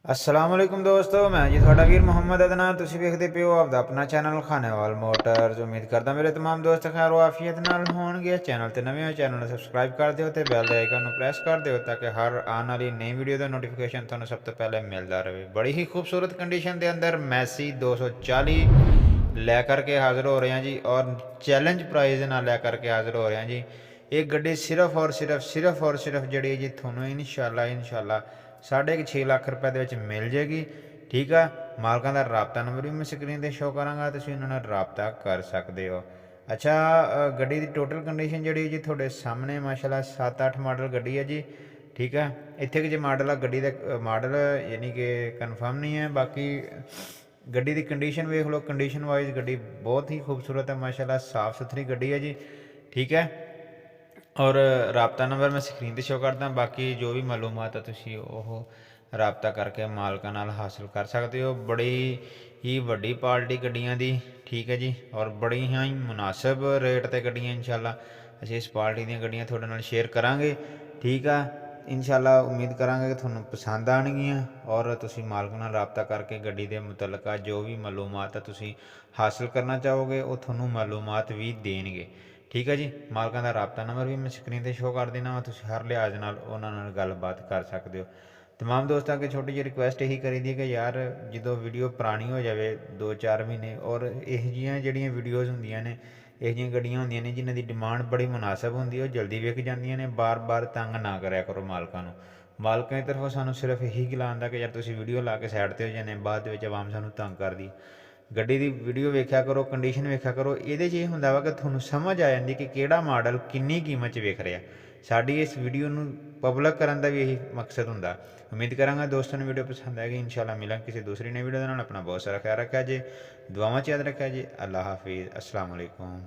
अस्सलाम वालेकुम दोस्तों, मैं जी थोड़ा वीर मुहम्मद अदनान। तुसीं वेखदे पे हो आपदा अपना चैनल खानेवाल मोटर्स। उम्मीद करदा मेरे तमाम दोस्त खैर आफियत नाल होणगे। चैनल ते नवे हो, चैनल नूं सबसक्राइब कर दिओ ते बैल दे आइकन नूं प्रेस कर दिओ ताकि हर आने वाली नई वीडियो का नोटिफिकेशन तुहानूं सब तो पहले मिलता रहे। बड़ी ही खूबसूरत कंडीशन के अंदर मैसी 240 लैकर के हाज़िर हो रहे हैं जी, और चैलेंज प्राइज़ नाल लैकर के हाज़िर हो रहे हैं जी। एक गड्डी सिर्फ जी जी थोनों इंशाल्लाह 6.5 लाख रुपए के मिल जाएगी। ठीक है, मालकों का रबता नंबर भी मैं स्क्रीन पर शो कराँगा, तुम उन्होंने रबता कर सकते हो। अच्छा, गड्डी की टोटल कंडीशन जी जी थोड़े सामने माशाल्लाह 7-8 मॉडल गड्डी है जी। ठीक है, इतने कि जो मॉडल है गड्डी का मॉडल यानी कि कन्फर्म नहीं है। बाकी गड्डी की कंडीशन वेख लो, कंडीशन वाइज गड्डी बहुत ही खूबसूरत है माशाल्लाह, साफ़ सुथरी गड्डी है जी। ठीक है, और रबता नंबर मैं स्क्रीन पर शो करदा। बाकी जो भी मालूमात है तुसीं ओह रबता करके मालकां नाल हासिल कर सकते हो। बड़ी ही वड्डी पार्टी गड्डियां दी, ठीक है जी, और बड़ी ही मुनासिब रेट ते गड्डियां इंशाल्लाह असीं इस पार्टी दी गड्डियां तुहाडे नाल शेयर करांगे। ठीक है, इंशाल्लाह उम्मीद करांगे कि तुहानूं पसंद आउणगीਆਂ और तुसीं मालक नाल रबता करके गड्डी दे मुतलका जो भी मालूमात है तुसीं हासिल करना चाहोगे वो तुहानूं मालूमात भी देणगे। ठीक है जी, मालकां दा रबता नंबर भी मैं स्क्रीन पर शो कर देना, तुसीं हर लिहाज नाल उन्हां नाल गलबात कर सकते हो। तमाम दोस्तों अगे छोटी जी रिक्वेस्ट यही करी दी कि यार जो वीडियो पुरानी हो जाए 2-4 महीने, और यह जड़ियाँ वीडियोज़ होंदियां ने, यह गड्डियाँ होंदियां ने जिन्हां दी डिमांड बड़ी मुनासिब होंदी है, जल्दी विक जांदियां ने। बार बार तंग ना करया करो मालकां नूं। मालकां की तरफों सानूं सिर्फ यही गिला आंदा कि यार तुसीं वीडियो ला के साइड ते हो जाने, बाद विच आवाम सानूं तंग करदी। गड्डी की वीडियो वेख्या करो, कंडीशन वेख्या करो, ये यह होंदा वा कि तुहानूं समझ आ जाती कि किहड़ा मॉडल किन्नी कीमत च विक रहा। साडी इस वीडियो नूं पब्लिक करन दा भी यही मकसद हुंदा। उम्मीद करांगा दोस्तों ने वीडियो पसंद आएगी। इंशाल्लाह मिलांगे किसी दूसरी नई वीडियो के नाल। अपना बहुत सारा ख्याल रखा जी, दुआवां च याद रखा जी। अल्लाह हाफिज़, अस्सलाम वालेकुम।